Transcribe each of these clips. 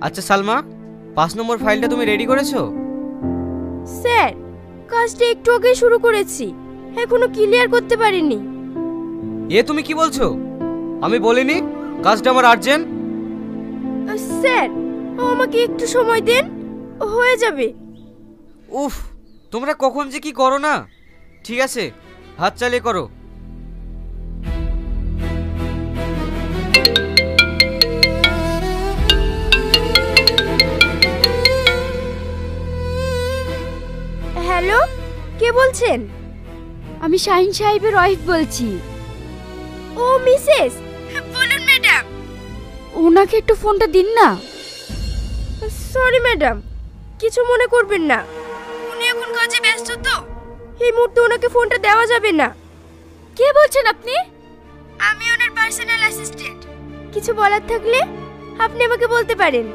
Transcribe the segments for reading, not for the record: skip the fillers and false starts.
আচ্ছা সালমা, 5 নম্বর ফাইলটা তুমি রেডি করেছো? স্যার, কাজটা একটু আগে শুরু করেছি, এখনো ক্লিয়ার করতে পারিনি। এ তুমি কি বলছো? আমি বলিনি কাজটা আমার আর্জেন্ট? স্যার, আমাকে একটু সময় দেন, হয়ে যাবে। উফ, তোমরা কখন যে কি করো না। ঠিক আছে, হাত চালিয়ে করো। হ্যালো, কে বলছেন? আমি শাহিন সাহেবের ওয়াইফ বলছি। ও মিসেস, বলুন ম্যাডাম। ওনাকে একটু ফোনটা দিন না। সরি ম্যাডাম, কিছু মনে করবেন না, উনি এখন কাজে ব্যস্ত তো, এই মুহূর্তে ওনাকে ফোনটা দেওয়া যাবে না। কে বলছেন আপনি? আমি ওনার পার্সোনাল অ্যাসিস্ট্যান্ট, কিছু বলার থাকলে আপনি আমাকে বলতে পারেন।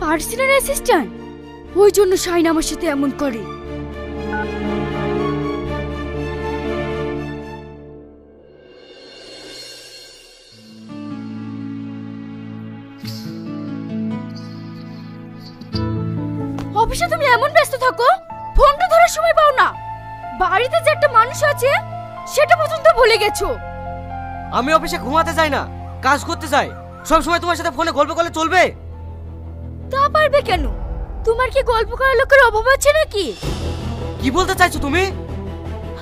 Personal assistant? ওই জন্য শাহিন আমার সাথে এমন করে। অফিসে তুমি এমন ব্যস্ত থাকো, ফোনটা ধরার সময় পাও না। বাড়িতে যে একটা মানুষ আছে সেটা পর্যন্ত ভুলে গেছো। আমি অফিসে ঘুমাতে যাই না, কাজ করতে যাই। সব সময় তোমার সাথে ফোনে গল্প করলে চলবে? তা পারবে কেন? তোমার কি গল্প করার লোকের অভাব আছে নাকি? কি বলতে চাইছো তুমি?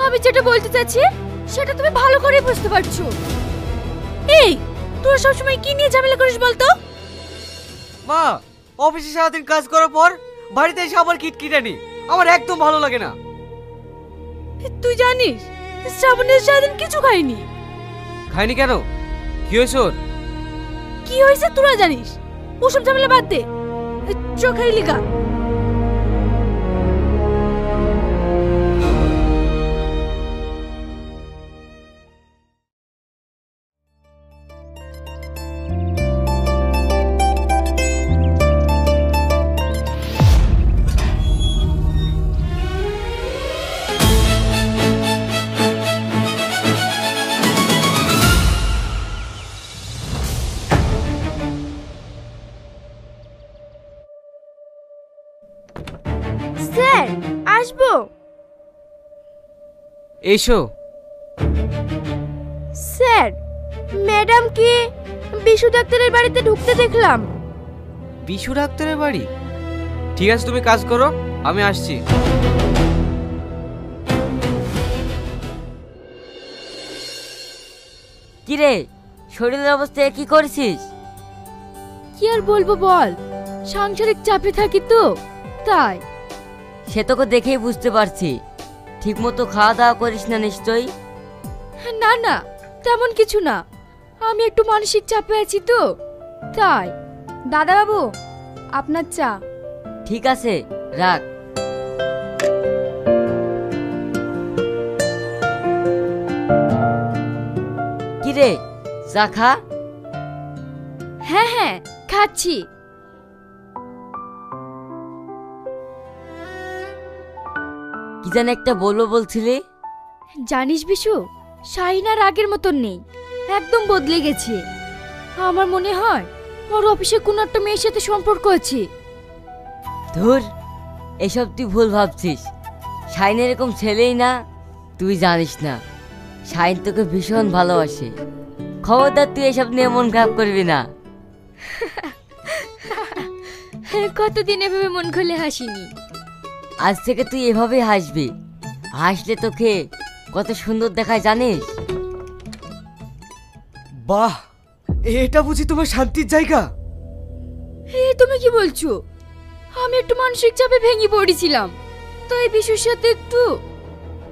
আমি যেটা বলতে চাচ্ছি সেটা তুমি ভালো করে বুঝতে পারছো। এই, তোরা সবসময় কি নিয়ে ঝামেলা করিস বলতো? মা, অফিসে সারাদিন কাজ করার পর বাড়িতে এসে আবার কিটকিটানি, আমার একদম ভালো লাগে না। তুই জানিস শ্রাবণের সারাদিন কিছু খাইনি। খাইনি কেন? কি হয়েছে ওর? কি হয়েছে তোরা জানিস? ওসব ঝামেলা বাদ দে, চ খাইলি গা। স্যার, আসবো? এসো। স্যার, ম্যাডামকে বিশু ডাক্তারের বাড়িতে ঢুকতে দেখলাম। বিশু ডাক্তারের বাড়ি? ঠিক আছে, তুমি কাজ করো, আমি আসছি। কিরে, শরীরের অবস্থা কি করছিস? কি আর বলবো বল, সাংসারিক চাপে থাকি তো তাই। সে তোকে দেখেই বুঝতে পারছি, ঠিক মতো খাওয়া দাওয়া করিস না নিশ্চয়ই? না না, তেমন কিছু না, আমি একটু মানসিক চাপে আছি তো তাই। দাদা বাবু, আপনার চা। ঠিক আছে, রাখ। কিরে, চা খা। হ্যাঁ হ্যাঁ, খাচ্ছি। কি যেন একটা বলবো বলছিলি? জানিস বিশু, শাহিন আর আগের মতন নেই, একদম বদলে গেছে। আমার মনে হয় ওর অফিসে কোনো একটা মেয়ের সাথে সম্পর্ক আছে। ধুর, এসব তুই ভুল ভাবছিস। শাহিন এরকম ছেলেই না, তুই জানিস না। শাহিন তোকে ভীষণ ভালোবাসে। খবরদার তুই এসব নিয়ে মন খারাপ করবি না। কতদিন এভাবে মন খুলে হাসিনি। আজ থেকে তুই এভাবেই হাসবি। হাসলে তোকে কত সুন্দর দেখায় জানিস? বাহ, এটা বুঝি তোমার শান্তির জায়গা? তুমি কি বলছো? আমি একটু মানসিক চাপে ভেঙে পড়েছিলাম, তাই বিশুর সাথে একটু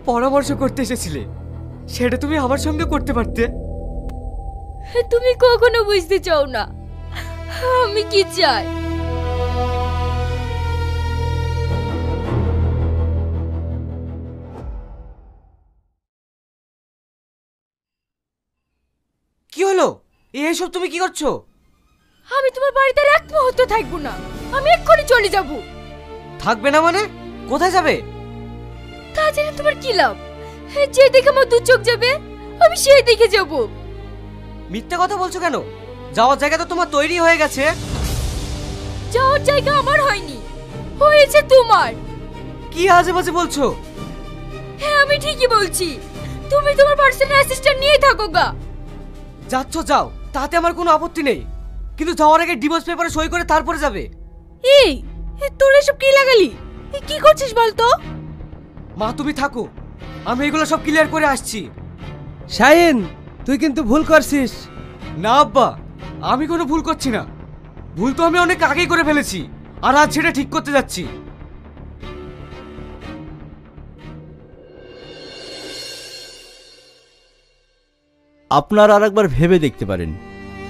পরামর্শ করতে এসেছিলে, সেটা তুমি আমার সঙ্গে করতে পারতে। তুমি কখনো বুঝতে চাও না আমি কি চাই। কি হলো? এসব তুমি কি করছো? আমি তোমার বাড়িতে আর এক মুহূর্ত থাকবো না, আমি এক্ষুনি চলে যাব। থাকবে না মানে? কোথায় যাবে? তা জেনে তোমার কি লাভ? যে দেখে আমার দু চোখ যাবে আমি সেই দিকে যাব। মিথ্যে কথা বলছো কেন? যাওয়ার জায়গা তো তোমার তৈরি হয়ে গেছে। যাওয়ার জায়গা আমার হয়নি, হয়েছে তোমার। কি আজে বাজে বলছো? হ্যাঁ আমি ঠিকই বলছি, তুমি তোমার পার্সোনাল অ্যাসিস্ট্যান্ট নিয়েই থাকো গা। যাচ্ছ যাও, তাতে আমার কোনো আপত্তি নেই, কিন্তু যাওয়ার আগে ডিভোর্স পেপারে সই করে তারপরে যাবে। এই তোর এসব কি লাগালি? কি করছিস বলতো? মা তুমি থাকো, আমি এগুলো সব ক্লিয়ার করে আসছি। শাহিন, তুই কিন্তু ভুল করছিস। না আব্বা, আমি কোনো ভুল করছি না। ভুল তো আমি অনেক আগেই করে ফেলেছি, আর আজ সেটা ঠিক করতে যাচ্ছি। আপনার আরেকবার ভেবে দেখতে পারেন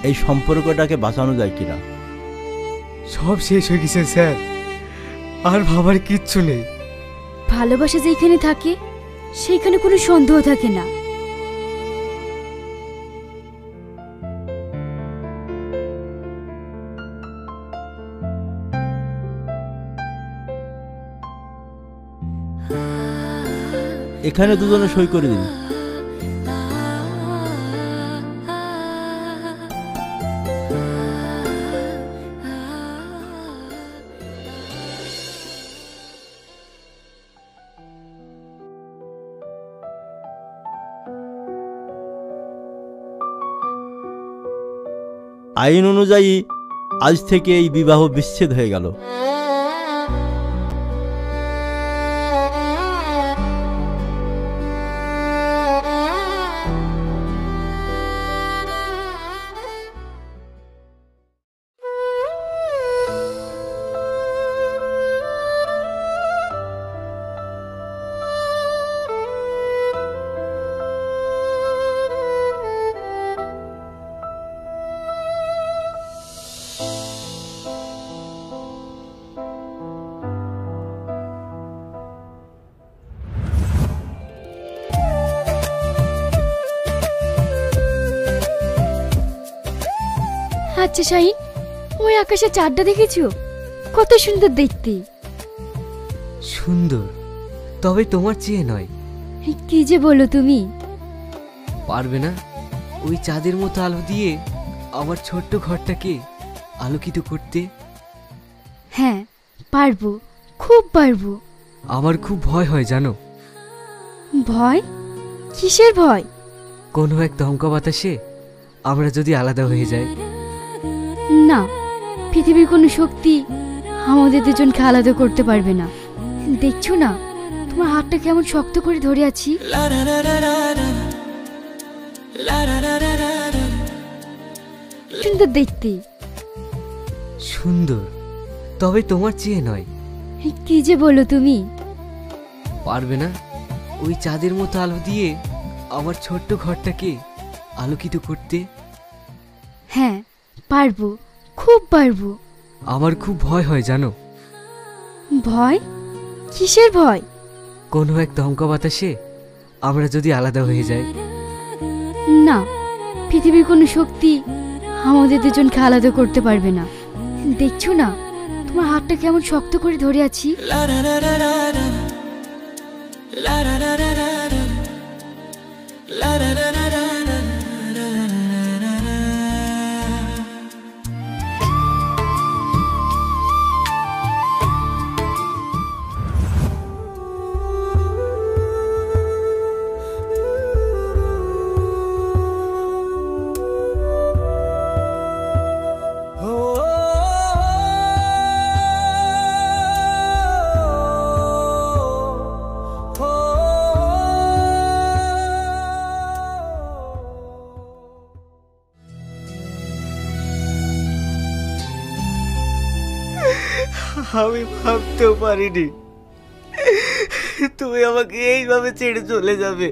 এই সম্পর্কটাকে বাঁচানো যায় কিনা। সব শেষ হয়ে গেছে স্যার, আর ভাবার কিচ্ছু নেই। ভালোবাসা যেখানে থাকে সেইখানে কোনো সন্দেহ থাকে না। এখানে দুজনে সই করে দিন। আইন অনুযায়ী আজ থেকে এই বিবাহ বিচ্ছেদ হয়ে গেল। আচ্ছা শাহিন, ওই আকাশে চাঁদটা দেখেছো? কত সুন্দর দেখতে। সুন্দর, তবে তোমার চেয়ে নয়। কি যে বলো তুমি। পারবে না ওই চাঁদের মতো আলো দিয়ে আমার ছোট্ট ঘরটাকে আলোকিত করতে? হ্যাঁ পারবো, খুব পারবো। আমার খুব ভয় হয় জানো। ভয়? কিসের ভয়? কোনো এক দমকা বাতাসে আমরা যদি আলাদা হয়ে যাই। না, পৃথিবীর কোনো শক্তি আমাদের দুজনকে আলাদা করতে পারবে না। দেখছো না তোমার হাতটা কেমন শক্ত করে ধরে আছি। সুন্দর দেখতে। সুন্দর, তবে তোমার চেয়ে নয়। কি যে বলো তুমি। পারবে না ওই চাঁদের মতো আলো দিয়ে আমার ছোট্ট ঘরটাকে আলোকিত করতে? হ্যাঁ পারবো, খুব পারবো। আমার খুব ভয় হয় জানো। ভয়? কিসের ভয়? কোনো এক দমকা বাতাসে আমরা যদি আলাদা হয়ে যাই। না, পৃথিবীর কোনো শক্তি আমাদের দুজনকে আলাদা করতে পারবে না। দেখছো না তোমার হাতটা কেমন শক্ত করে ধরে আছি। আমি ভাবতেও পারিনি তুমি আমাকে এইভাবে ছেড়ে চলে যাবে।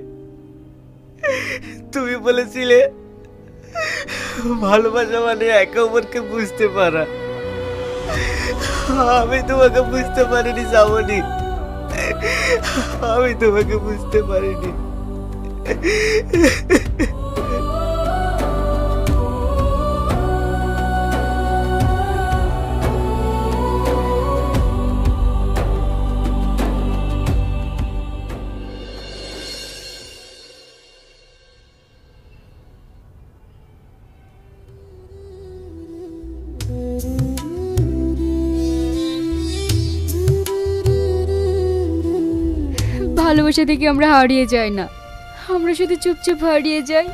তুমি বলেছিলে ভালোবাসা মানে একে অপরকে বুঝতে পারা। আমি তোমাকে বুঝতে পারিনি শ্রাবণী, আমি তোমাকে বুঝতে পারিনি। ভালোবাসা থেকে আমরা হারিয়ে যাই না, আমরা শুধু চুপচাপ হারিয়ে যাই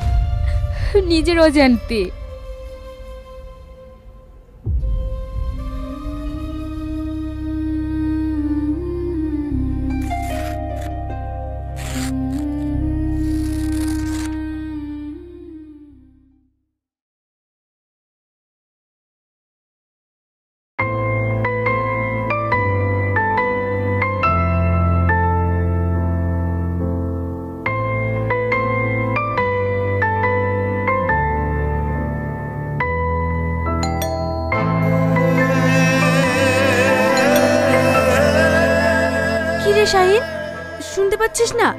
নিজের অজান্তে। কি রে শাহিন, শুনতে পাচ্ছিস না?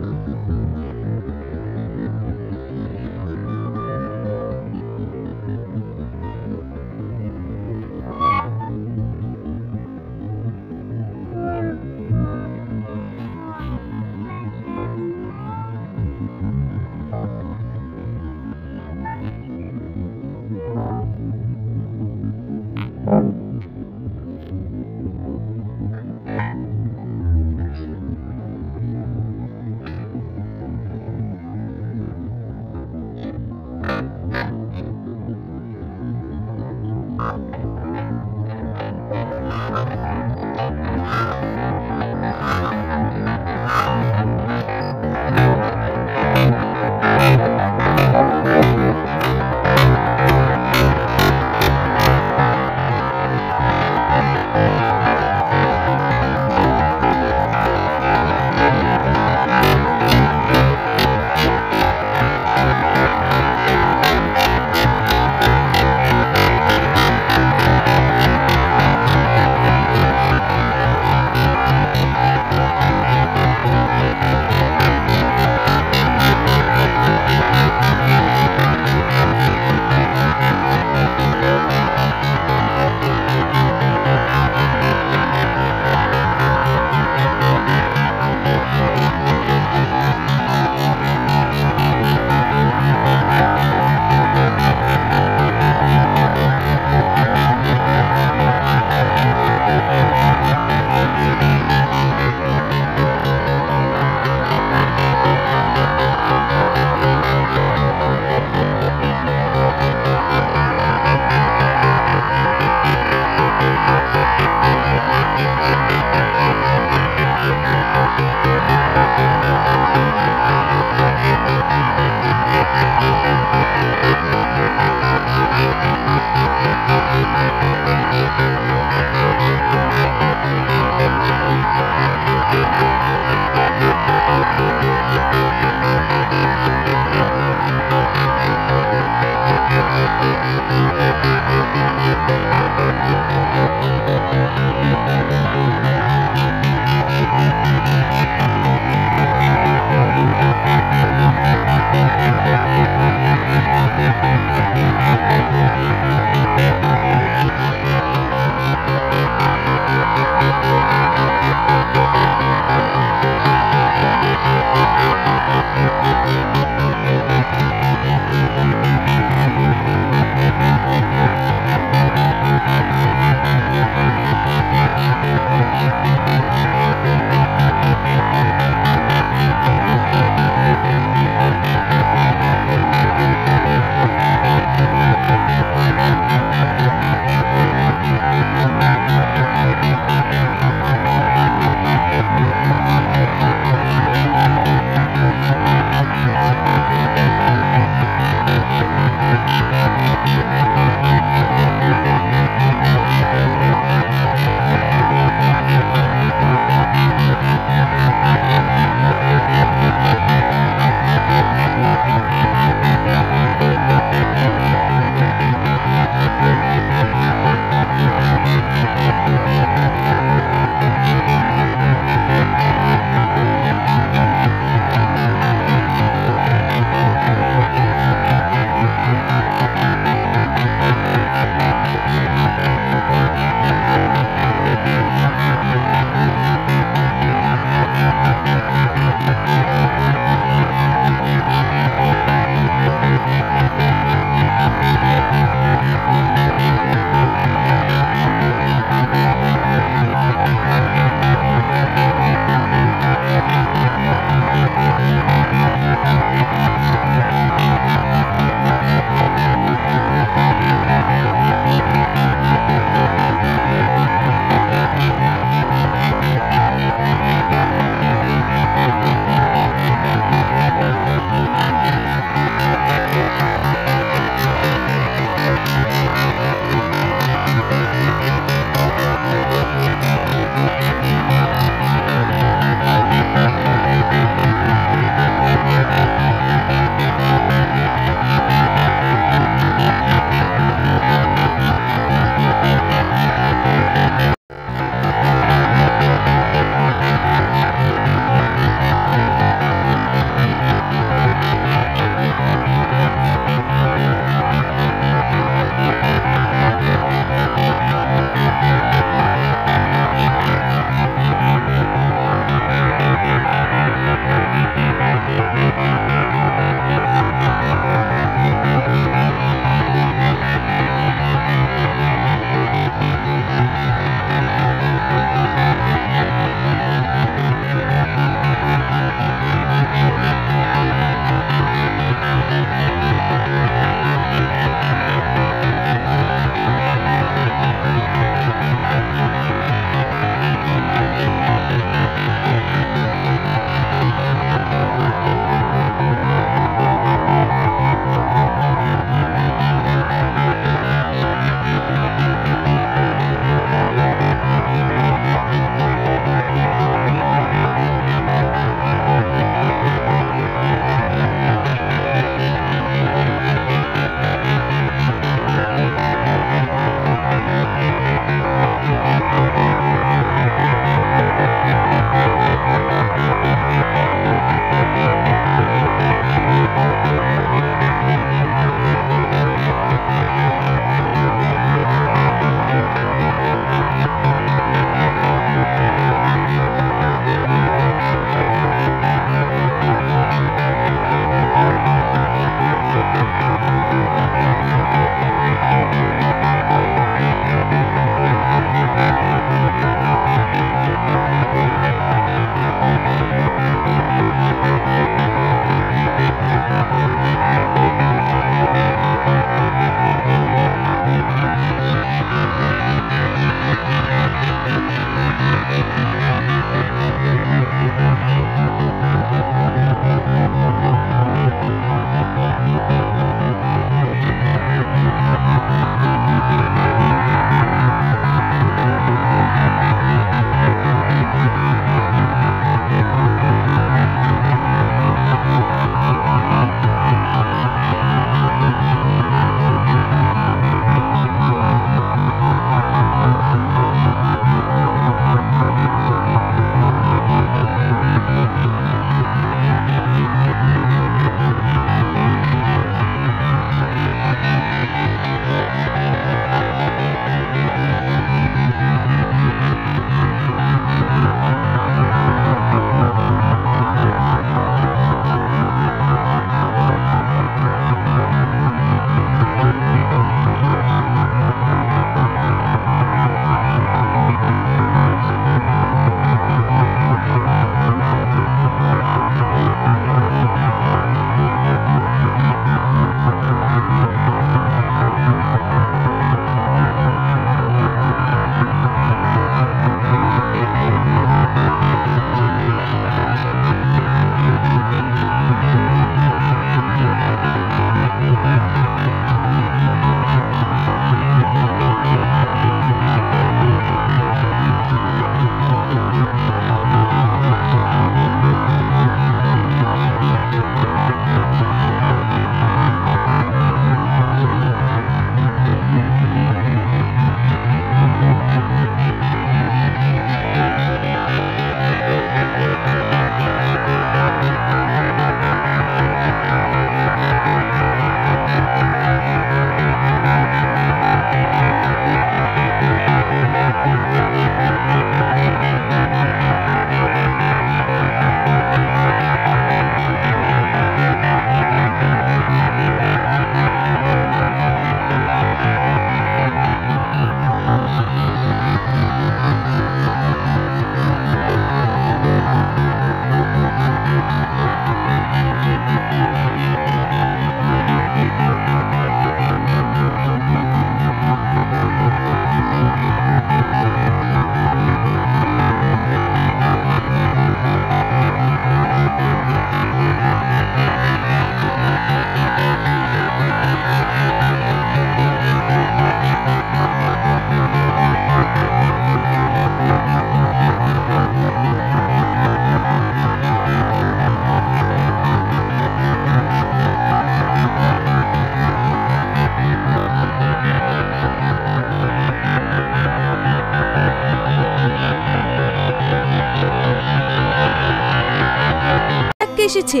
এসেছে।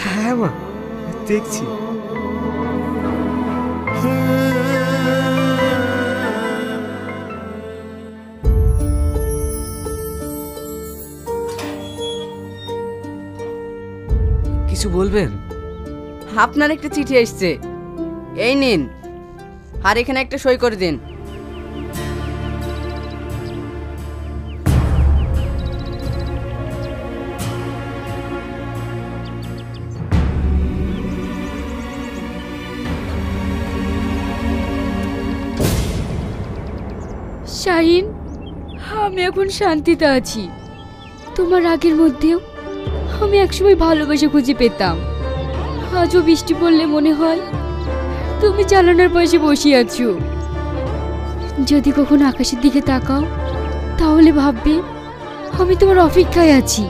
হ্যাঁ মা, দেখছি। কিছু বলবেন? আপনার একটা চিঠি এসছে, এই নিন, আর এখানে একটা সই করে দিন। শাহিন, আমি এখন শান্তিতে আছি। তোমার রাগের মধ্যেও আমি একসময় ভালোবাসা খুঁজে পেতাম। আজও বৃষ্টি পড়লে মনে হয় তুমি জানালার পাশে বসে আছো। যদি কখনো আকাশের দিকে তাকাও তাহলে ভাববে আমি তোমার অপেক্ষায় আছি।